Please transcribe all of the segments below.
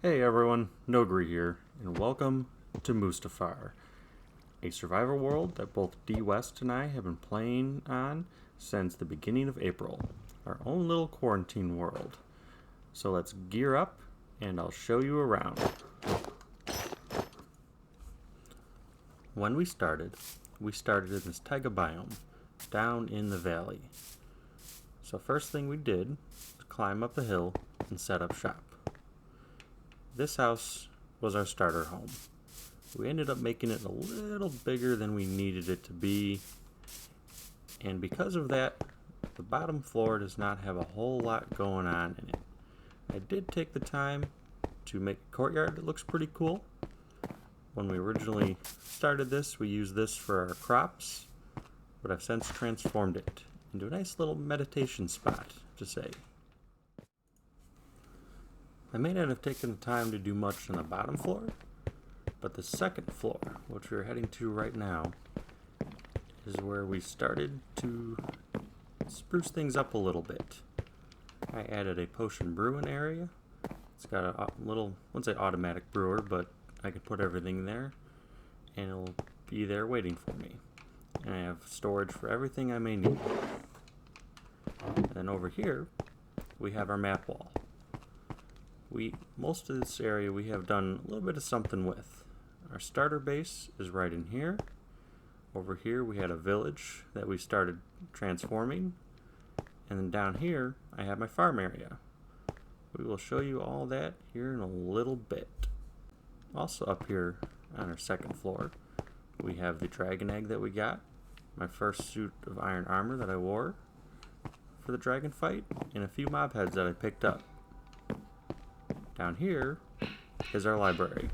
Hey everyone, Nogri here, and welcome to Mustafar, a survival world that both D West and I have been playing on since the beginning of April, our own little quarantine world. So let's gear up and I'll show you around. When we started in this taiga biome down in the valley. So first thing we did was climb up a hill and set up shop. This house was our starter home. We ended up making it a little bigger than we needed it to be, and because of that, the bottom floor does not have a whole lot going on in it. I did take the time to make a courtyard that looks pretty cool. When we originally started this, we used this for our crops, but I've since transformed it into a nice little meditation spot, to say. I may not have taken the time to do much on the bottom floor, but the second floor, which we're heading to right now, is where we started to spruce things up a little bit. I added a potion brewing area. It's got a little, I wouldn't say automatic brewer, but I could put everything there, and it'll be there waiting for me. And I have storage for everything I may need. And then over here, we have our map wall. Most of this area we have done a little bit of something with. Our starter base is right in here. Over here we had a village that we started transforming. And then down here I have my farm area. We will show you all that here in a little bit. Also up here on our second floor we have the dragon egg that we got. My first suit of iron armor that I wore for the dragon fight. And a few mob heads that I picked up. Down here is our library.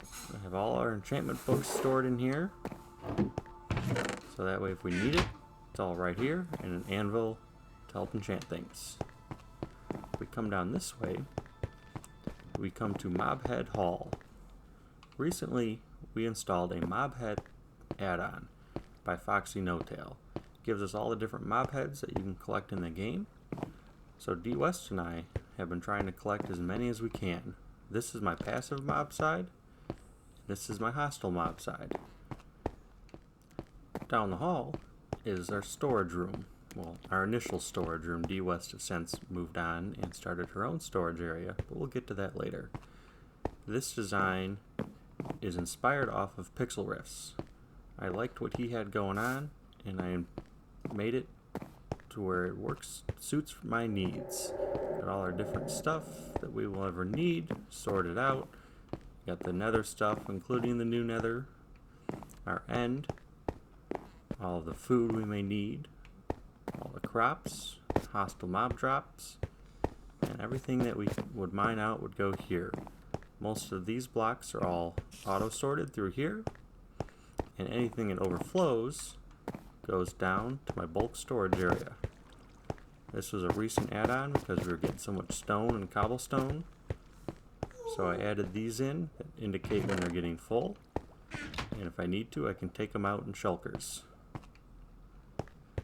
I have all our enchantment books stored in here. So that way if we need it, it's all right here, and an anvil to help enchant things. If we come down this way, we come to Mobhead Hall. Recently, we installed a Mobhead add-on by Foxy No-Tail. It gives us all the different mob heads that you can collect in the game. So D West and I have been trying to collect as many as we can. This is my passive mob side. This is my hostile mob side. Down the hall is our storage room. Well, our initial storage room. D West has since moved on and started her own storage area, but we'll get to that later. This design is inspired off of Pixel Riffs. I liked what he had going on, and I made it to where it suits my needs. Got all our different stuff that we will ever need sorted out. Got the nether stuff, including the new nether, our end, all the food we may need, all the crops, hostile mob drops, and everything that we would mine out would go here. Most of these blocks are all auto sorted through here, and anything that overflows goes down to my bulk storage area. This was a recent add-on because we were getting so much stone and cobblestone. So I added these in that indicate when they're getting full. And if I need to, I can take them out in shulkers.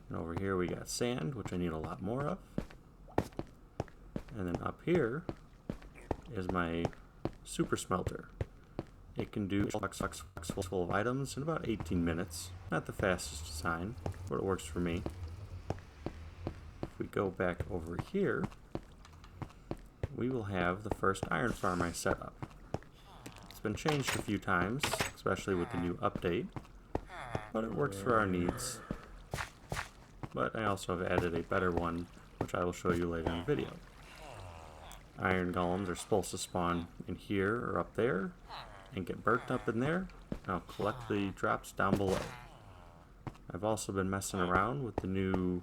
And over here we got sand, which I need a lot more of. And then up here is my super smelter. It can do box full of items in about 18 minutes. Not the fastest design, but it works for me. If we go back over here, we will have the first iron farm I set up. It's been changed a few times, especially with the new update, but it works for our needs. But I also have added a better one, which I will show you later in the video. Iron golems are supposed to spawn in here or up there and get burnt up in there, and I'll collect the drops down below. I've also been messing around with the new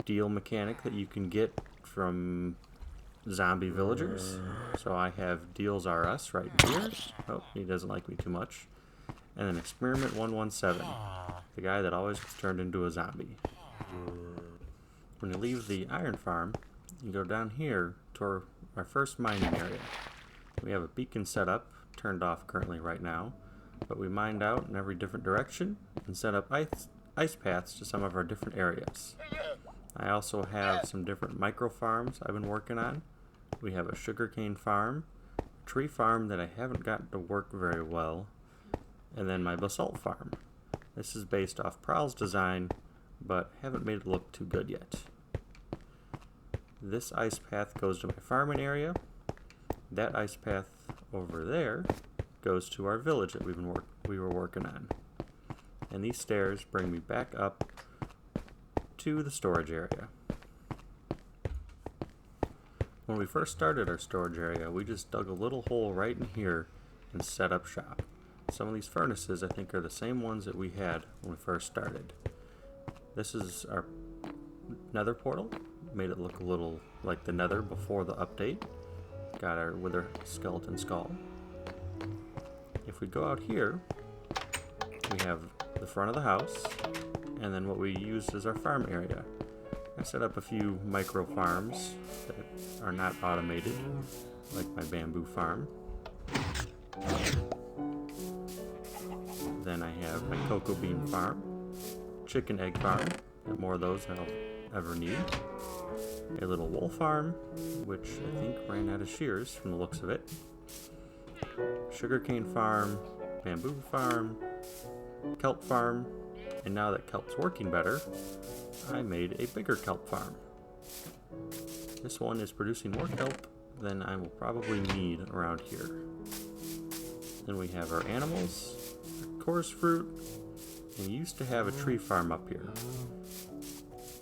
deal mechanic that you can get from zombie villagers. So I have Deals RS right here. Oh, he doesn't like me too much. And then Experiment 117, the guy that always gets turned into a zombie. When you leave the iron farm, you go down here to our first mining area. We have a beacon set up, turned off currently right now, but we mined out in every different direction and set up ice paths to some of our different areas. I also have some different micro farms I've been working on we have a sugarcane farm, a tree farm that I haven't gotten to work very well, and then my basalt farm. This is based off Prowl's design, but haven't made it look too good yet. This ice path goes to my farming area. That ice path over there goes to our village that we were working on. And these stairs bring me back up to the storage area. When we first started our storage area, we just dug a little hole right in here and set up shop. Some of these furnaces I think are the same ones that we had when we first started. This is our nether portal. Made it look a little like the nether before the update. Got our wither skeleton skull. If we go out here, we have the front of the house, and then what we used is our farm area. I set up a few micro farms that are not automated, like my bamboo farm. Then I have my cocoa bean farm, chicken egg farm, got more of those than I'll ever need. A little wool farm, which I think ran out of shears from the looks of it. Sugarcane farm, bamboo farm, kelp farm, and now that kelp's working better, I made a bigger kelp farm. This one is producing more kelp than I will probably need around here. Then we have our animals, our coarse fruit, and we used to have a tree farm up here.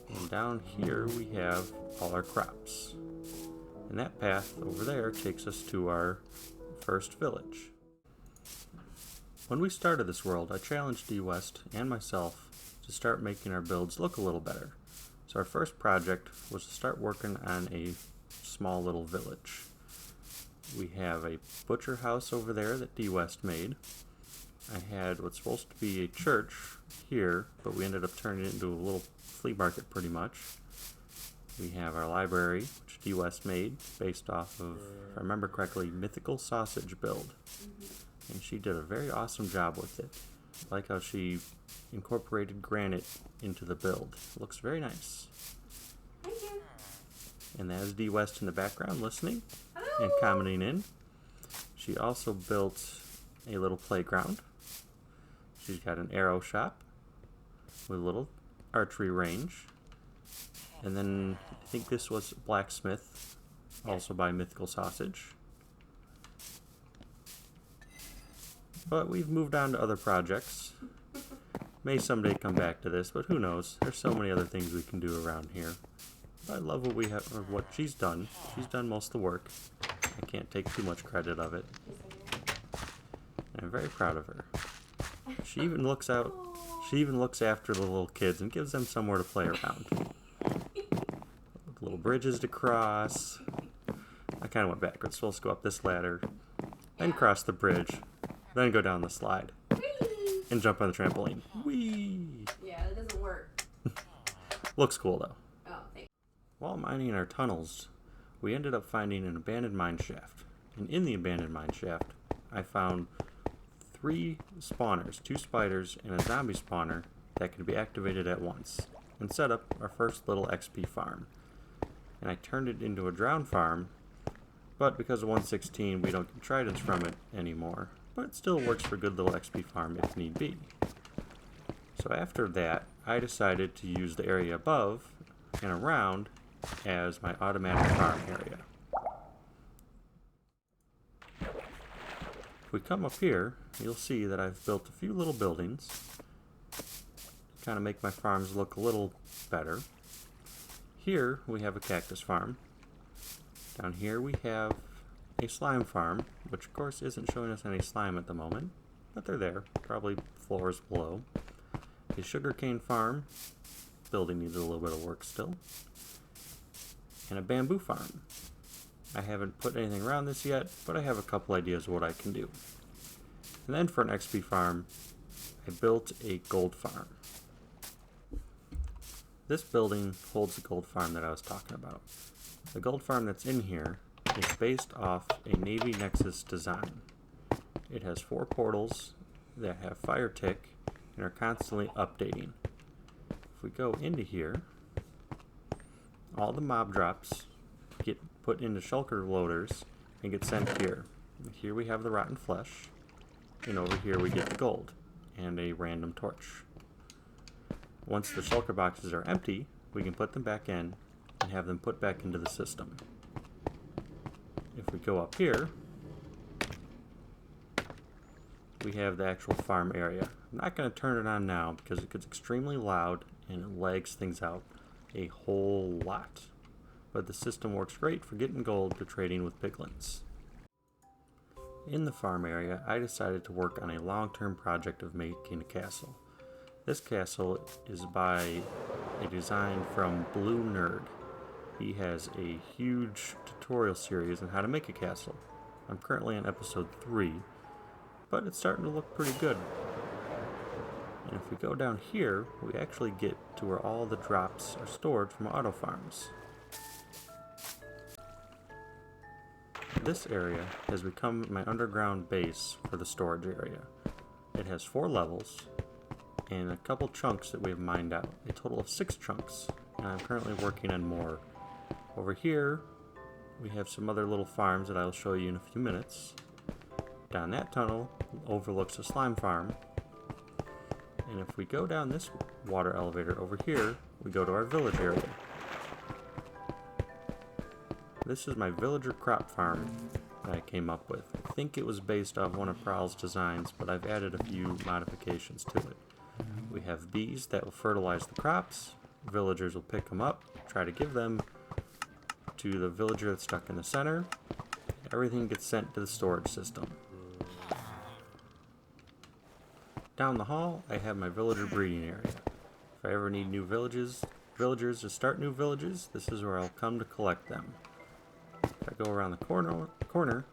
And down here we have all our crops. And that path over there takes us to our first village. When we started this world, I challenged D-West and myself to start making our builds look a little better. So our first project was to start working on a small little village. We have a butcher house over there that D-West made. I had what's supposed to be a church here, but we ended up turning it into a little flea market pretty much. We have our library, which D-West made, based off of, if I remember correctly, Mythical Sausage Build. And she did a very awesome job with it. I like how she incorporated granite into the build. It looks very nice. Thank you. And that is D-West in the background listening Hello. and commenting in. She also built a little playground. She's got an arrow shop with a little archery range. And then I think this was Blacksmith, also by Mythical Sausage. But we've moved on to other projects. May someday come back to this, but who knows? There's so many other things we can do around here. But I love what we have, or what she's done. She's done most of the work. I can't take too much credit of it. And I'm very proud of her. She even looks out. She even looks after the little kids and gives them somewhere to play around. Little bridges to cross. I kind of went backwards. Supposed to go up this ladder, then cross the bridge, then go down the slide, and jump on the trampoline. Whee! Yeah, that doesn't work. Looks cool though. Oh, thanks. While mining our tunnels, we ended up finding an abandoned mine shaft. And in the abandoned mine shaft, I found 3 spawners, 2 spiders, and a zombie spawner that could be activated at once, and set up our first little XP farm. And I turned it into a drown farm, but because of 1.16 we don't get tridents from it anymore, but it still works for a good little XP farm if need be. So after that, I decided to use the area above and around as my automatic farm area. If we come up here, you'll see that I've built a few little buildings to kind of make my farms look a little better. Here we have a cactus farm. Down here we have a slime farm, which of course isn't showing us any slime at the moment, but they're there, probably floors below. A sugarcane farm, building needs a little bit of work still. And a bamboo farm. I haven't put anything around this yet, but I have a couple ideas of what I can do. And then for an XP farm, I built a gold farm. This building holds the gold farm that I was talking about. The gold farm that's in here is based off a Navy Nexus design. It has 4 portals that have fire tick and are constantly updating. If we go into here, all the mob drops get put into shulker loaders and get sent here. Here we have the rotten flesh, and over here we get the gold and a random torch. Once the shulker boxes are empty, we can put them back in and have them put back into the system. If we go up here, we have the actual farm area. I'm not going to turn it on now because it gets extremely loud and it lags things out a whole lot. But the system works great for getting gold to trading with piglins. In the farm area, I decided to work on a long-term project of making a castle. This castle is by a design from Blue Nerd. He has a huge tutorial series on how to make a castle. I'm currently on episode 3, but it's starting to look pretty good. And if we go down here, we actually get to where all the drops are stored from auto farms. This area has become my underground base for the storage area. It has 4 levels and a couple chunks that we have mined out. A total of 6 chunks, and I'm currently working on more. Over here, we have some other little farms that I'll show you in a few minutes. Down that tunnel overlooks a slime farm. And if we go down this water elevator over here, we go to our village area. This is my villager crop farm that I came up with. I think it was based off one of Prowl's designs, but I've added a few modifications to it. We have bees that will fertilize the crops. Villagers will pick them up, try to give them to the villager that's stuck in the center. Everything gets sent to the storage system. Down the hall, I have my villager breeding area. If I ever need new villagers to start new villages, this is where I'll come to collect them. If I go around the corner,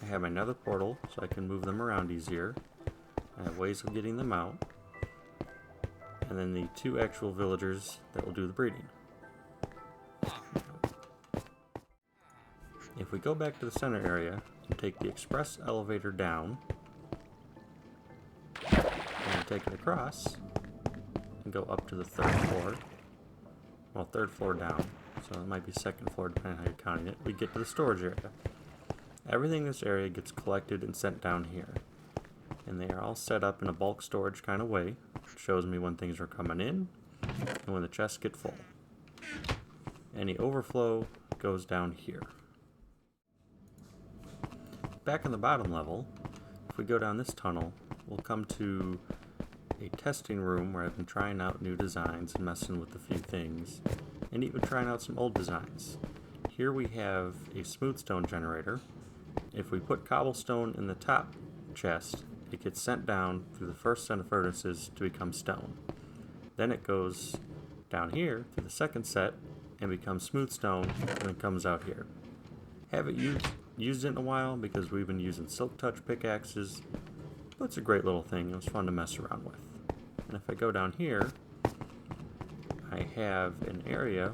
I have my nether portal so I can move them around easier. I have ways of getting them out. And then the 2 actual villagers that will do the breeding. If we go back to the center area and take the express elevator down, and take it across, and go up to the 3rd floor, well, 3rd floor down, so it might be 2nd floor depending on how you're counting it, we get to the storage area. Everything in this area gets collected and sent down here, and they are all set up in a bulk storage kind of way. It shows me when things are coming in and when the chests get full. Any overflow goes down here. Back on the bottom level, if we go down this tunnel, we'll come to a testing room where I've been trying out new designs and messing with a few things, and even trying out some old designs. Here we have a smooth stone generator. If we put cobblestone in the top chest, it gets sent down through the first set of furnaces to become stone. Then it goes down here to the 2nd set and becomes smooth stone, and then comes out here. Haven't used it in a while because we've been using silk touch pickaxes, but it's a great little thing. It was fun to mess around with. And if I go down here, I have an area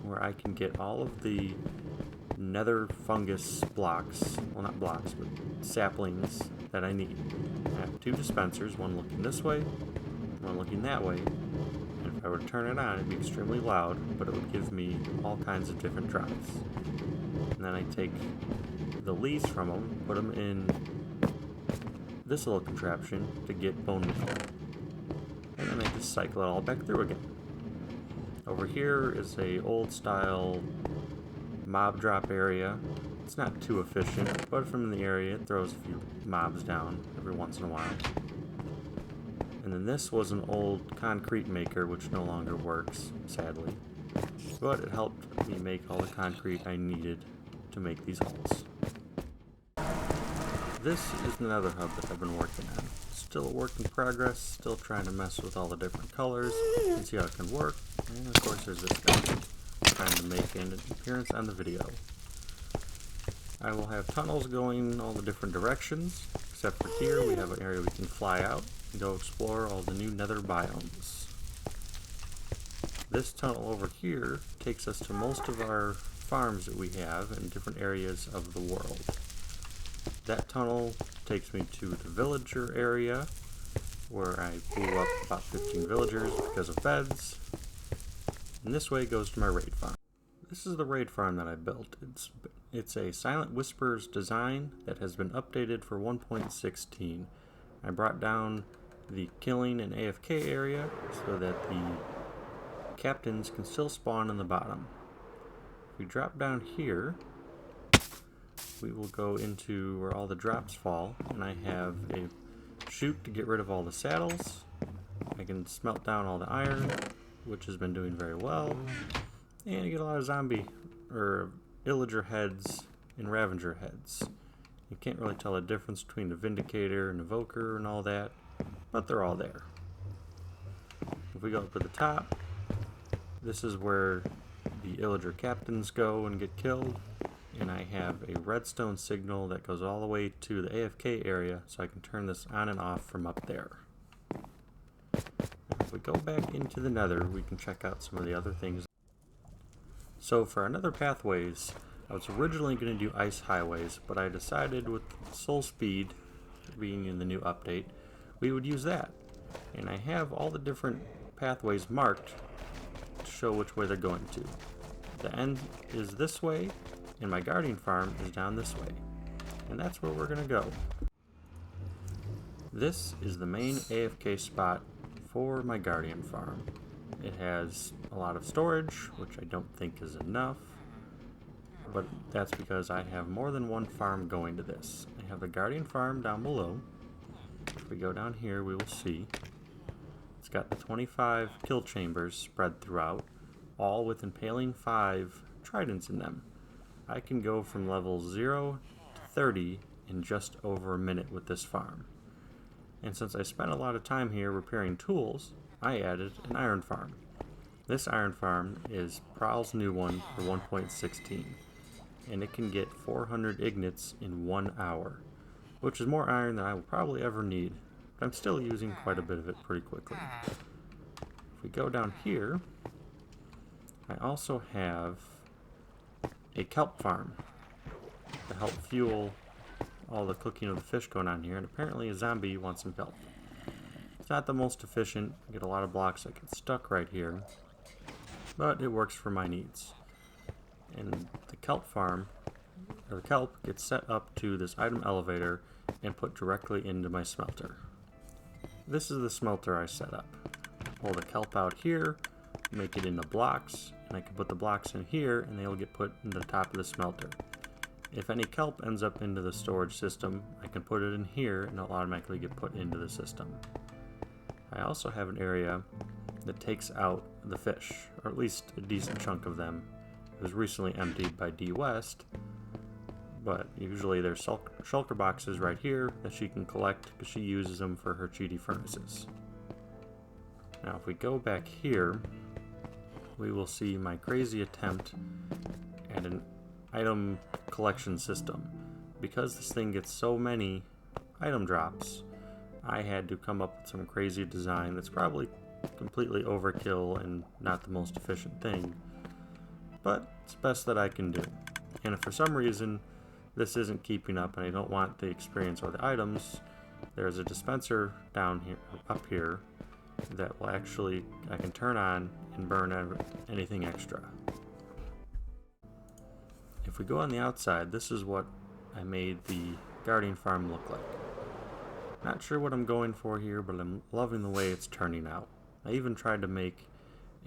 where I can get all of the nether fungus blocks, well, not blocks, but saplings that I need. I have 2 dispensers, one looking this way, one looking that way, and if I were to turn it on, it'd be extremely loud, but it would give me all kinds of different drops. And then I take the leaves from them, put them in this little contraption to get bone meal, and then I just cycle it all back through again. Over here is a old style mob drop area. It's not too efficient, but from the area it throws a few mobs down every once in a while. And then this was an old concrete maker which no longer works, sadly, but it helped me make all the concrete I needed to make these halls. This is another hub that I've been working on. Still a work in progress, still trying to mess with all the different colors and see how it can work. And of course there's this guy trying to make an appearance on the video. I will have tunnels going all the different directions, except for here we have an area we can fly out and go explore all the new nether biomes. This tunnel over here takes us to most of our farms that we have in different areas of the world. That tunnel takes me to the villager area, where I blew up about 15 villagers because of beds. And this way goes to my raid farm. This is the raid farm that I built. It's a Silent Whispers design that has been updated for 1.16. I brought down the killing and AFK area so that the captains can still spawn in the bottom. If we drop down here, we will go into where all the drops fall, and I have a chute to get rid of all the saddles. I can smelt down all the iron, which has been doing very well. And you get a lot of zombie or illager heads and ravager heads. You can't really tell the difference between the vindicator and evoker and all that, but they're all there. If we go up to the top, this is where the illager captains go and get killed, and I have a redstone signal that goes all the way to the AFK area, so I can turn this on and off from up there. Now, if we go back into the nether, we can check out some of the other things. So for another pathways, I was originally going to do ice highways, but I decided with soul speed being in the new update, we would use that. And I have all the different pathways marked to show which way they're going to. The end is this way, and my guardian farm is down this way. And that's where we're going to go. This is the main AFK spot for my guardian farm. It has a lot of storage, which I don't think is enough, but that's because I have more than one farm going to this. I have the guardian farm down below. If we go down here, we will see it's got the 25 kill chambers spread throughout, all with impaling 5 tridents in them. I can go from level 0 to 30 in just over a minute with this farm. And since I spent a lot of time here repairing tools, I added an iron farm. This iron farm is Prowl's new one for 1.16, and it can get 400 ignits in 1 hour, which is more iron than I will probably ever need, but I'm still using quite a bit of it pretty quickly. If we go down here, I also have a kelp farm to help fuel all the cooking of the fish going on here, and apparently a zombie wants some kelp. It's not the most efficient. I get a lot of blocks that get stuck right here, but it works for my needs. And the kelp farm, or the kelp, gets set up to this item elevator and put directly into my smelter. This is the smelter I set up. Pull the kelp out here, make it into blocks, and I can put the blocks in here and they'll get put in the top of the smelter. If any kelp ends up into the storage system, I can put it in here and it'll automatically get put into the system. I also have an area that takes out the fish, or at least a decent chunk of them. It was recently emptied by D West, but usually there's shulker boxes right here that she can collect because she uses them for her cheaty furnaces. Now if we go back here, we will see my crazy attempt at an item collection system. Because this thing gets so many item drops, I had to come up with some crazy design that's probably completely overkill and not the most efficient thing, but it's the best that I can do. And if for some reason this isn't keeping up and I don't want the experience or the items, there's a dispenser down here, up here, that will actually, I can turn on and burn anything extra. If we go on the outside, this is what I made the guardian farm look like. Not sure what I'm going for here, but I'm loving the way it's turning out. I even tried to make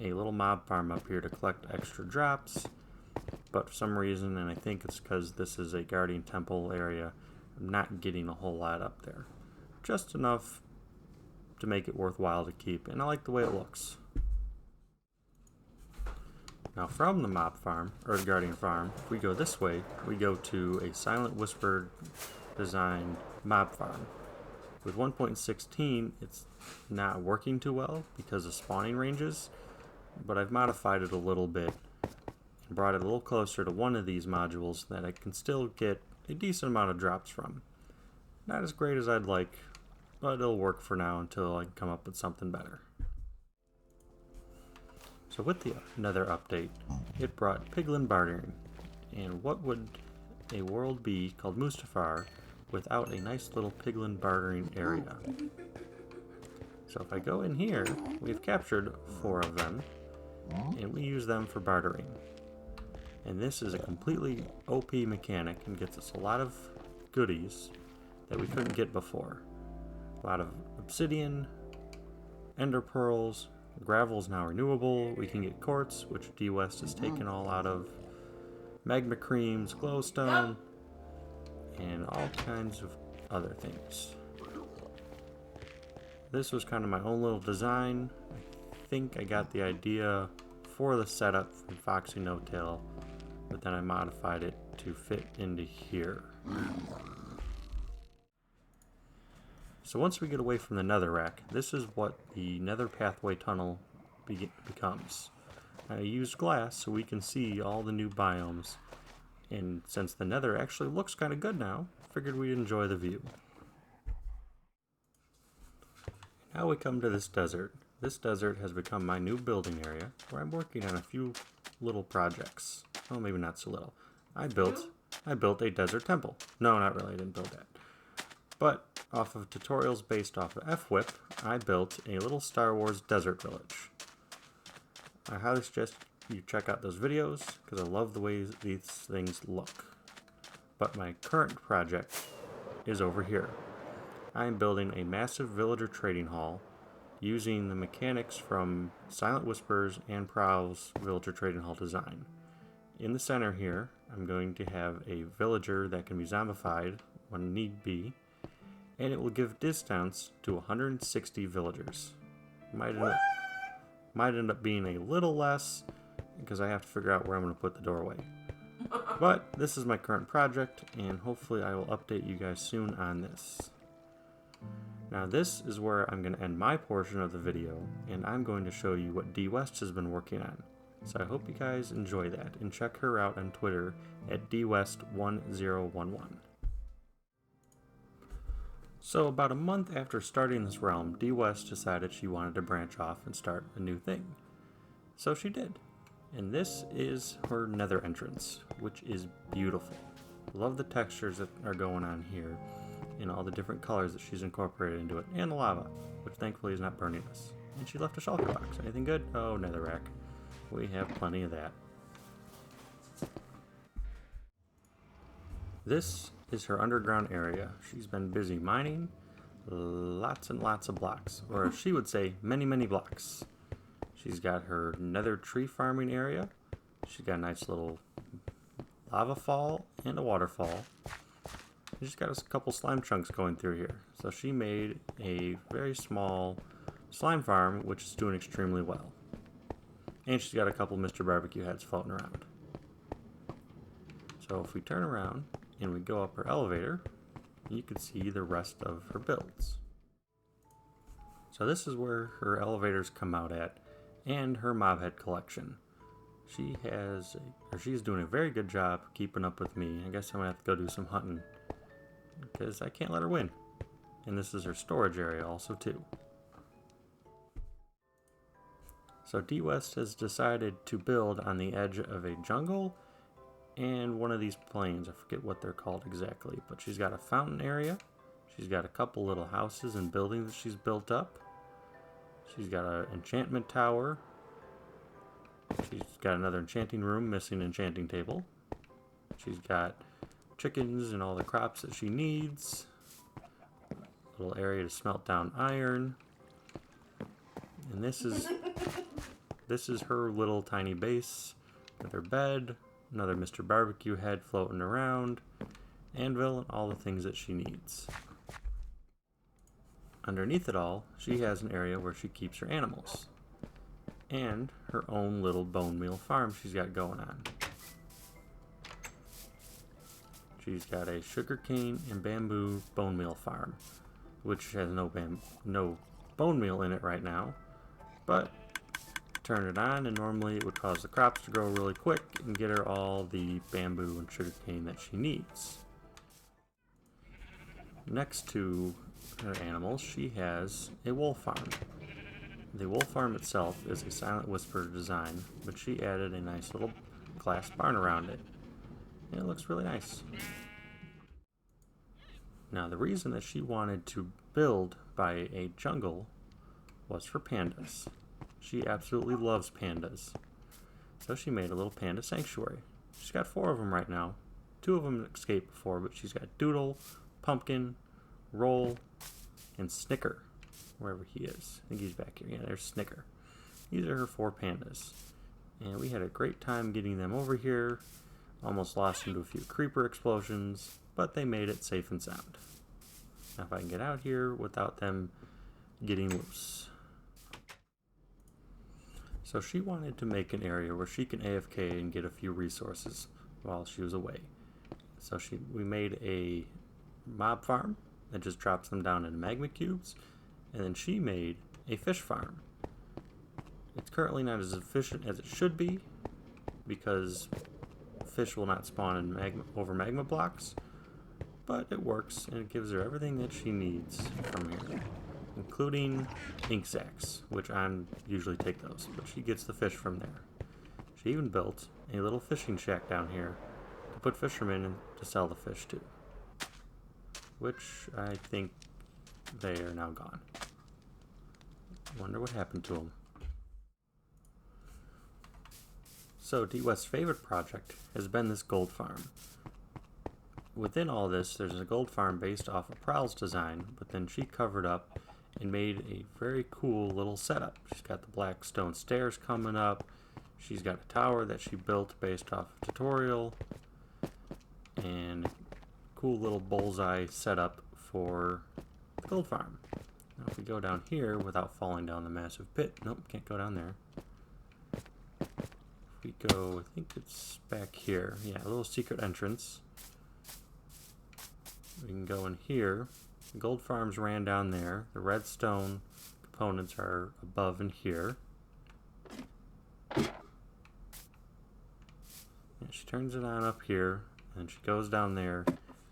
a little mob farm up here to collect extra drops, but for some reason, and I think it's because this is a guardian temple area, I'm not getting a whole lot up there. Just enough to make it worthwhile to keep, and I like the way it looks. Now from the mob farm, or the guardian farm, if we go this way, we go to a Silent Whisper designed mob farm. With 1.16, it's not working too well because of spawning ranges, but I've modified it a little bit and brought it a little closer to one of these modules that I can still get a decent amount of drops from. Not as great as I'd like, but it'll work for now until I can come up with something better. So with the Nether update, it brought piglin bartering, and what would a world be called Mustafar without a nice little piglin bartering area? So if I go in here, we've captured 4 of them, and we use them for bartering. And this is a completely OP mechanic and gets us a lot of goodies that we couldn't get before. A lot of obsidian, ender pearls, gravel is now renewable, we can get quartz, which D-West has taken all out of, magma creams, glowstone, and all kinds of other things. This was kind of my own little design. I think I got the idea for the setup from Foxy No-Tail, but then I modified it to fit into here. So once we get away from the netherrack, this is what the nether pathway tunnel becomes. I used glass so we can see all the new biomes, and since the nether actually looks kind of good now, figured we'd enjoy the view. Now we come to this desert. This desert has become my new building area, where I'm working on a few little projects. Oh, maybe not so little. I built a desert temple. No, not really, I didn't build that. But off of tutorials based off of F-Whip, I built a little Star Wars desert village. I highly suggest you check out those videos, because I love the way these things look. But my current project is over here. I am building a massive villager trading hall using the mechanics from Silent Whispers and Prowl's villager trading hall design. In the center here, I'm going to have a villager that can be zombified when need be, and it will give discounts to 160 villagers. Might end up being a little less, because I have to figure out where I'm going to put the doorway. But this is my current project, and hopefully I will update you guys soon on this. Now this is where I'm going to end my portion of the video, and I'm going to show you what D-West has been working on. So I hope you guys enjoy that, and check her out on Twitter at dwest1011. So about a month after starting this realm, D-West decided she wanted to branch off and start a new thing. So she did. And this is her nether entrance, which is beautiful. Love the textures that are going on here, and all the different colors that she's incorporated into it, and the lava, which thankfully is not burning us. And she left a shulker box. Anything good? Oh, netherrack. We have plenty of that. This is her underground area. She's been busy mining lots and lots of blocks, or she would say many, many blocks. She's got her nether tree farming area. She's got a nice little lava fall and a waterfall. She's got a couple slime chunks going through here. So she made a very small slime farm, which is doing extremely well. And she's got a couple Mr. Barbecue heads floating around. So if we turn around and we go up her elevator, you can see the rest of her builds. So this is where her elevators come out at, and her mob head collection. She's doing a very good job keeping up with me. I guess I'm gonna have to go do some hunting, because I can't let her win. And this is her storage area also too. So D-West has decided to build on the edge of a jungle and one of these plains. I forget what they're called exactly, but she's got a fountain area. She's got a couple little houses and buildings that she's built up. She's got an enchantment tower. She's got another enchanting room, missing an enchanting table. She's got chickens and all the crops that she needs. A little area to smelt down iron. And this is her little tiny base with her bed, another Mr. Barbecue head floating around, anvil, and all the things that she needs. Underneath it all, she has an area where she keeps her animals, and her own little bone meal farm she's got going on. She's got a sugarcane and bamboo bone meal farm, which has no bone meal in it right now, but turn it on and normally it would cause the crops to grow really quick and get her all the bamboo and sugarcane that she needs. Next to her animals, she has a wool farm. The wool farm itself is a Silent Whisper design, but she added a nice little glass barn around it. And it looks really nice. Now the reason that she wanted to build by a jungle was for pandas. She absolutely loves pandas. So she made a little panda sanctuary. She's got 4 of them right now. 2 of them escaped before, but she's got Doodle, Pumpkin, Roll, and Snicker, wherever he is. I think he's back here. Yeah, there's Snicker. These are her 4 pandas. And we had a great time getting them over here. Almost lost them to a few creeper explosions, but they made it safe and sound. Now if I can get out here without them getting loose. So she wanted to make an area where she can AFK and get a few resources while she was away. So we made a mob farm that just drops them down into magma cubes, and then she made a fish farm. It's currently not as efficient as it should be because fish will not spawn in over magma blocks, but it works and it gives her everything that she needs from here, including ink sacs, which I usually take those, but she gets the fish from there. She even built a little fishing shack down here to put fishermen in to sell the fish to, which I think they are now gone. Wonder what happened to them. So D-West's favorite project has been this gold farm. Within all this, there's a gold farm based off of Prowl's design, but then she covered up and made a very cool little setup. She's got the black stone stairs coming up. She's got a tower that she built based off a tutorial, and a cool little bullseye setup for the gold farm. Now if we go down here without falling down the massive pit, nope, can't go down there. We go, I think it's back here. Yeah, a little secret entrance. We can go in here. The gold farms ran down there. The redstone components are above in here. And she turns it on up here, and she goes down there,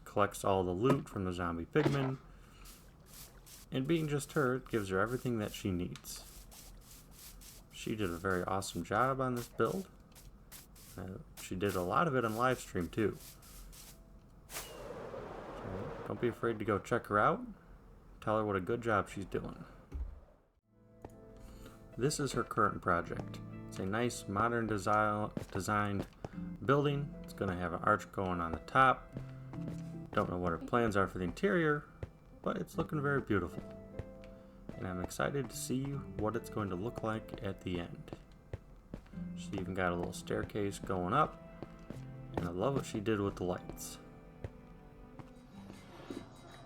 collects all the loot from the zombie pigmen, and being just her, it gives her everything that she needs. She did a very awesome job on this build. She did a lot of it on live stream too. So don't be afraid to go check her out. Tell her what a good job she's doing. This is her current project. It's a nice modern designed building. It's going to have an arch going on the top. Don't know what her plans are for the interior, but it's looking very beautiful. And I'm excited to see what it's going to look like at the end. She even got a little staircase going up, and I love what she did with the lights.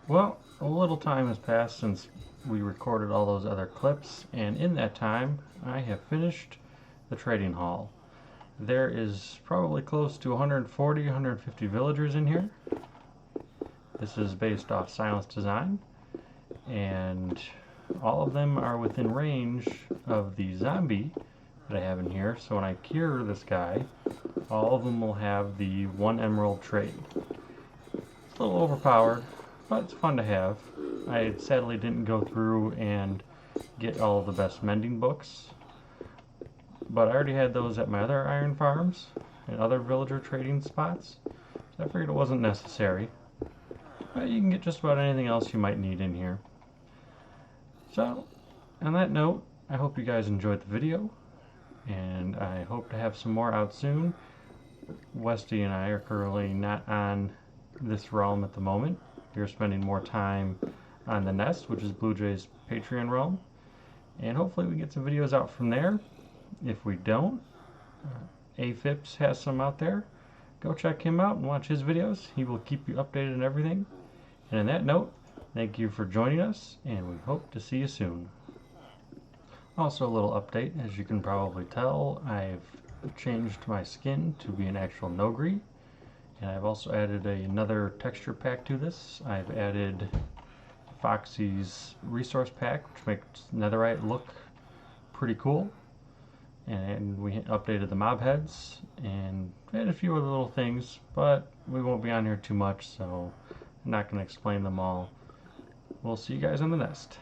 Well, a little time has passed since we recorded all those other clips, and in that time I have finished the trading hall. There is probably close to 140, 150 villagers in here. This is based off Silence Design, and all of them are within range of the zombie that I have in here, so when I cure this guy, all of them will have the 1 emerald trade. It's a little overpowered, but it's fun to have. I sadly didn't go through and get all of the best mending books, but I already had those at my other iron farms and other villager trading spots, so I figured it wasn't necessary. But you can get just about anything else you might need in here. So, on that note, I hope you guys enjoyed the video, and I hope to have some more out soon. Westy and I are currently not on this realm at the moment. We're spending more time on the Nest, which is Blue Jay's Patreon realm, and hopefully we get some videos out from there. If we don't, Afips has some out there. Go check him out and watch his videos. He will keep you updated on everything. And on that note, thank you for joining us, and we hope to see you soon. Also, a little update. As you can probably tell, I've changed my skin to be an actual Nogri, and I've also added another texture pack to this. I've added Foxy's resource pack, which makes netherite look pretty cool. And we updated the mob heads and added a few other little things, but we won't be on here too much, so I'm not going to explain them all. We'll see you guys on the Nest.